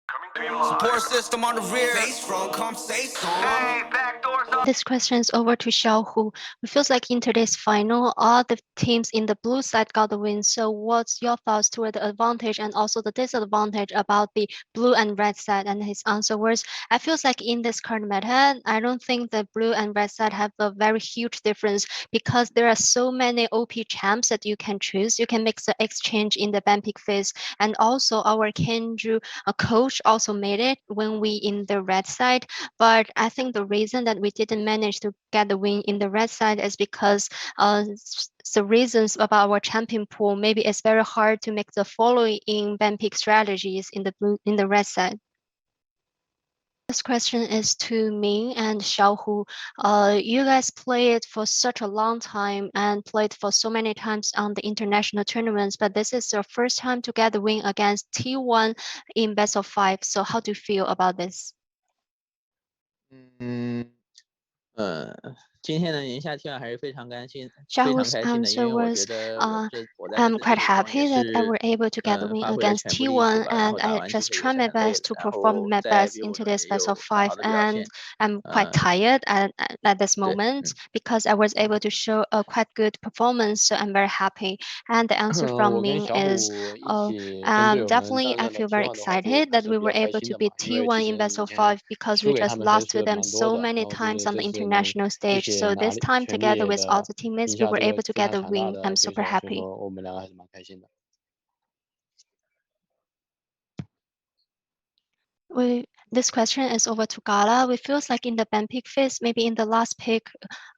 Support system on the rear. Face front, come say so. This question is over to Xiaohu. It feels like in today's final, all the teams in the blue side got the win. So what's your thoughts toward the advantage and also the disadvantage about the blue and red side? And his answer was, I feels like in this current meta, I don't think the blue and red side have a very huge difference because there are so many OP champs that you can choose. You can make the exchange in the ban pick phase. And also our Kenju coach also made it when we in the red side. But I think the reason that we didn't manage to get the win in the red side is because the reasons about our champion pool, maybe it's very hard to make the following ban pick strategies in the red side. This question is to Ming and Xiaohu. You guys played for such a long time and played for so many times on the international tournaments, but this is your first time to get the win against T1 in best of 5. So how do you feel about this? 今天能赢下 T1还是非常开心的， Xiaohu's answer was, I'm quite happy that I were able to get the win against T1, and I just try my best to perform my best into this best of 5, and I'm quite tired at this moment because I was able to show a quite good performance, so I'm very happy. And the answer from Ming is, definitely I feel very excited that we were able to beat T1 in best of 5 because we just lost to them so many times on the international stage. So this time together with all the teammates, we were able to get a win. I'm super happy. This question is over to Gala. We feels like in the ban pick phase, maybe in the last pick,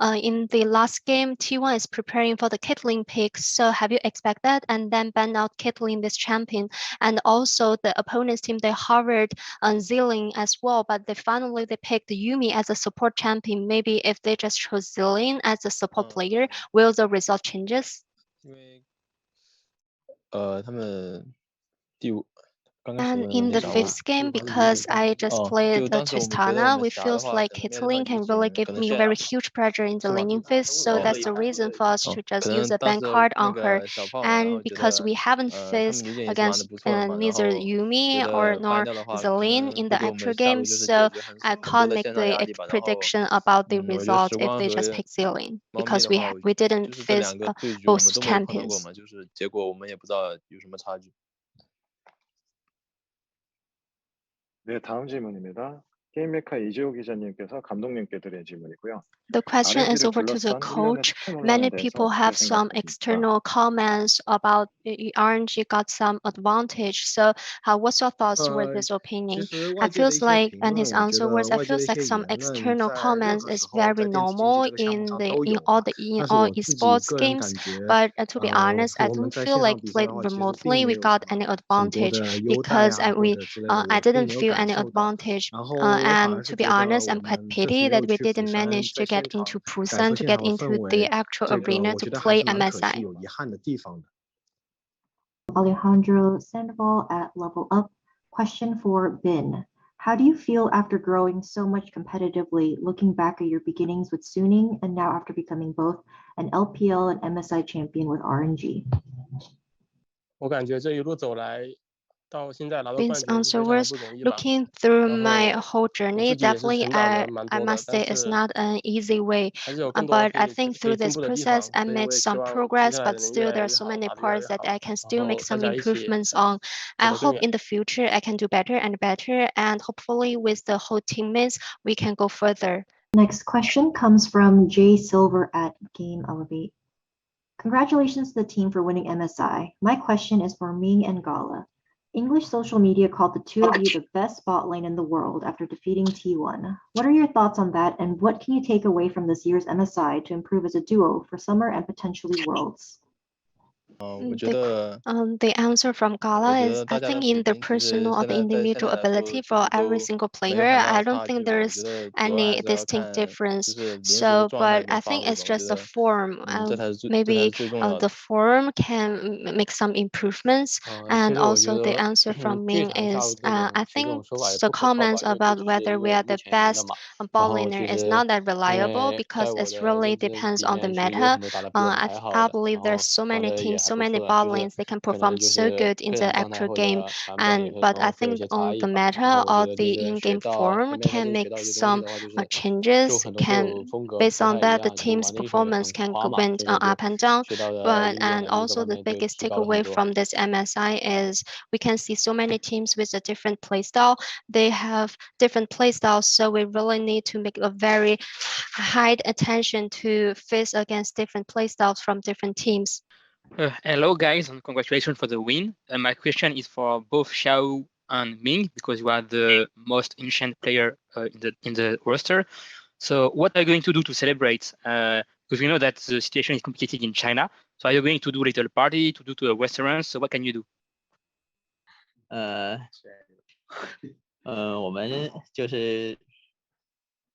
in the last game, T1 is preparing for the Caitlyn pick. So have you expect that and then ban out Caitlyn this champion? And also the opponent's team, they hovered on Zillion as well, but they finally picked Yumi as a support champion. Maybe if they just chose Zillion as a support player, will the result changes? 他们And in the 5th game, because I just played the Tristana, we feels like Caitlyn can really give me very huge pressure in the laning phase. So that's the reason for us to just use a ban card on her. And because we haven't faced against neither Yumi nor Zelin in the actual game, so I can't make the prediction about the result if they just pick Zelin because we didn't face both champions. 네, 다음 질문입니다. 게임 메카 이재호 기자님께서 감독님께 드린 질문이고요. The question is over to the coach. Many people have some external comments about RNG got some advantage. So what's your thoughts toward this opinion? I feels like, and his answer was, I feels like some external comments is very normal in all esports games. But to be honest, I don't feel like played remotely we got any advantage because I didn't feel any advantage. And to be honest, I'm quite pity that we didn't manage to get into Busan, to get into the actual arena to play MSI. Alejandro Sandoval at Level Up. Question for Bin. How do you feel after growing so much competitively, looking back at your beginnings with Suning and now after becoming both an LPL and MSI champion with RNG? 我感觉这一路走来 Bin's answer was, looking through my whole journey, definitely I must say it's not an easy way. But I think through this process, I made some progress, but still there are so many parts that I can still make some improvements on. I hope in the future I can do better and better, and hopefully with the whole teammates, we can go further. Next question comes from Jay Silver at Game Elevate. Congratulations to the team for winning MSI. My question is for Ming and Gala. English social media called the two of you the best bot lane in the world after defeating T1. What are your thoughts on that, and what can you take away from this year's MSI to improve as a duo for summer and potentially Worlds? The answer from Gala is, I think in the personal or the individual ability for every single player, I don't think there's any distinct difference. So, but I think it's just the form. Maybe the form can make some improvements. And also the answer from Ming is, I think the comments about whether we are the best ball laner is not that reliable because it really depends on the meta. I believe there's so many teams so many bot lanes, they can perform so good in the actual game. But I think on the meta or the in-game form can make some changes. Based on that, the team's performance can go went up and down. And also the biggest takeaway from this MSI is we can see so many teams with a different playstyle. They have different playstyles, so we really need to make a very high attention to face against different playstyles from different teams. Hello guys, and congratulations for the win. My question is for both Xiao and Ming, because you are the most ancient player in the roster. So what are you going to do to celebrate? Because we know that the situation is complicated in China. So are you going to do a little party, to do to a restaurant? So what can you do? 我们就是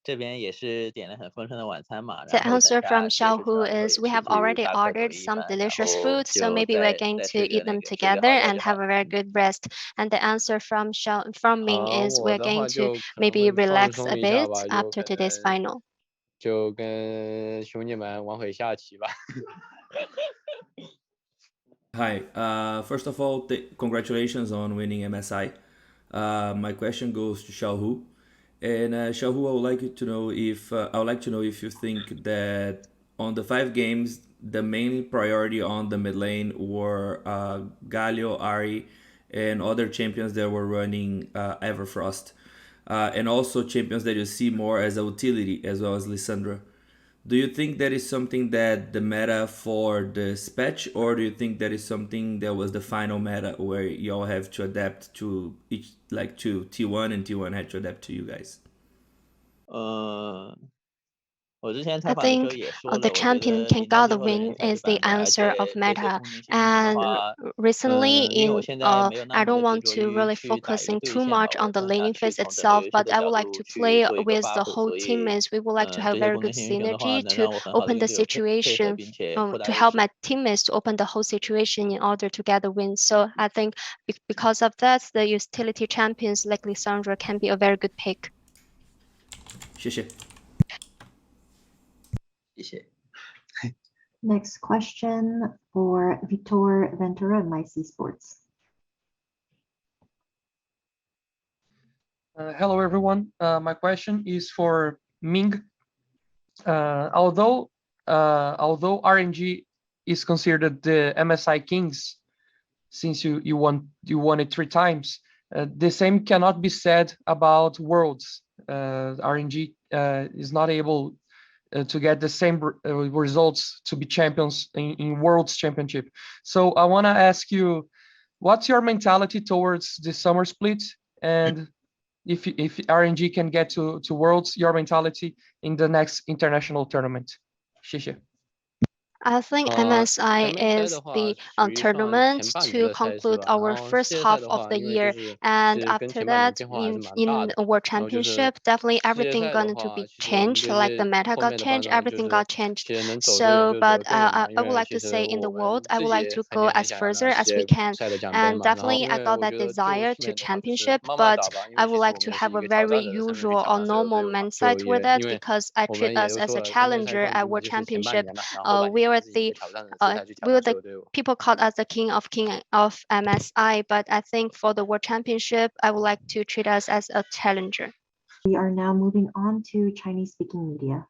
这边也是点了很丰盛的晚餐嘛。 The answer from Xiaohu is we have already ordered some delicious food, so maybe we're going to eat them together and have a very good rest. And the answer from Ming is we're going to maybe relax a bit after today's final. 就跟兄弟们玩会下棋吧。Hi, first of all, congratulations on winning MSI. My question goes to Xiaohu. And Xiaohu, I would like to know if you think that on the 5 games, the main priority on the mid lane were Galio, Ari, and other champions that were running Everfrost, and also champions that you see more as a utility, as well as Lissandra. Do you think that is something that the meta for this patch, or do you think that is something that was the final meta where y'all have to adapt to each, like to T1 and T1 had to adapt to you guys? I think the champion can gather win is the answer of meta. And recently, I don't want to really focusing too much on the laning phase itself, but I would like to play with the whole teammates. We would like to have very good synergy to open the situation, to help my teammates to open the whole situation in order to get a win. So I think because of that, the utility champions like Lissandra can be a very good pick. 谢谢。 Next question for Vitor Ventura of MyC Sports. Hello, everyone. My question is for Ming. Although RNG is considered the MSI Kings, since you won it 3 times, the same cannot be said about Worlds. RNG is not able to get the same results to be champions in Worlds Championship. So I want to ask you, what's your mentality towards the summer split? And if RNG can get to Worlds, your mentality in the next international tournament? 谢谢。 I think MSI is the tournament to conclude our first half of the year, and after that, in World Championship, definitely everything going to be changed. Like the meta got changed, everything got changed. So, but I would like to say in the world, I would like to go as further as we can, and definitely I got that desire to championship, but I would like to have a very usual or normal mindset toward that because I treat us as a challenger at World Championship. We were the people called us the king of MSI, but I think for the World Championship, I would like to treat us as a challenger. We are now moving on to Chinese-speaking media.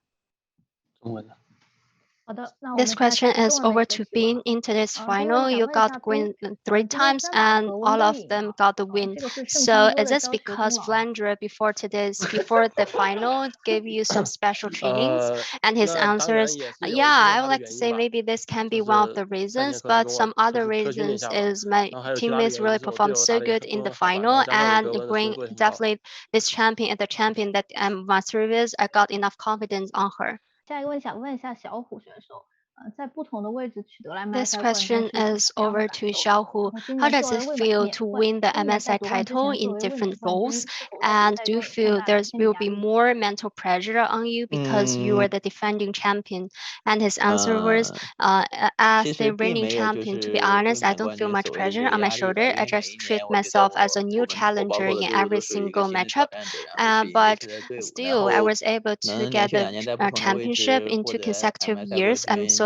This question is over to Bin. In today's final, you got win 3 times and all of them got the win. So is this because Vlandra before the final gave you some special trainings? And his answer is, yeah, I would like to say maybe this can be one of the reasons, but some other reasons is my teammates really performed so good in the final and bring definitely this champion and the champion that I'm master with, I got enough confidence on her. 下一个问题想问一下小虎选手，在不同的位置取得了 This MSI question 冠军 is over to Xiaohu. How does it feel to win the MSI title in different roles? And do you feel there will be more mental pressure on you because you are the defending champion? And his answer was, as the reigning champion, to be honest, I don't feel much pressure on my shoulder. I just treat myself as a new challenger in every single matchup. But still, I was able to get the championship in 2 consecutive years. I'm so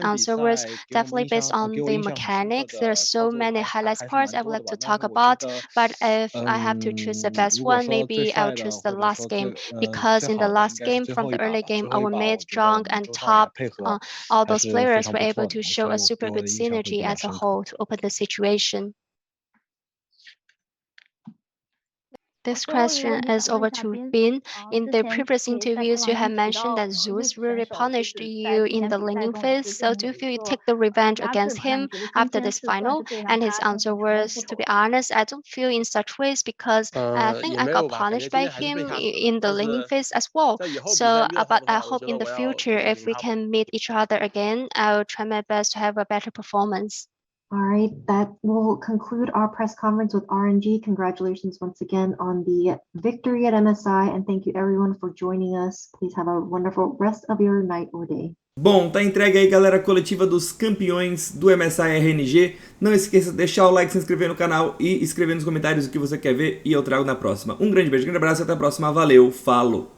answer was definitely based on the mechanics. There are so many highlights parts I would like to talk about, but if I have to choose the best one, maybe I'll choose the last game, because in the last game, from the early game, our mid, jung, and top, all those players were able to show a super good synergy as a whole to open the situation. This question is over to Bin. In the previous interviews, you have mentioned that Zeus really punished you in the laning phase. So do you feel you take the revenge against him after this final? And his answer was, to be honest, I don't feel in such ways because I think I got punished by him in the laning phase as well. So, but I hope in the future, if we can meet each other again, I will try my best to have a better performance. All right, that will conclude our press conference with RNG. Congratulations once again on the victory at MSI, and thank you everyone for joining us. Please have a wonderful rest of your night or day. Bom, tá entregue aí, galera, a coletiva dos campeões do MSI RNG. Não esqueça de deixar o like, se inscrever no canal e escrever nos comentários o que você quer ver e eu trago na próxima. Um grande beijo, um grande abraço e até a próxima. Valeu, falou!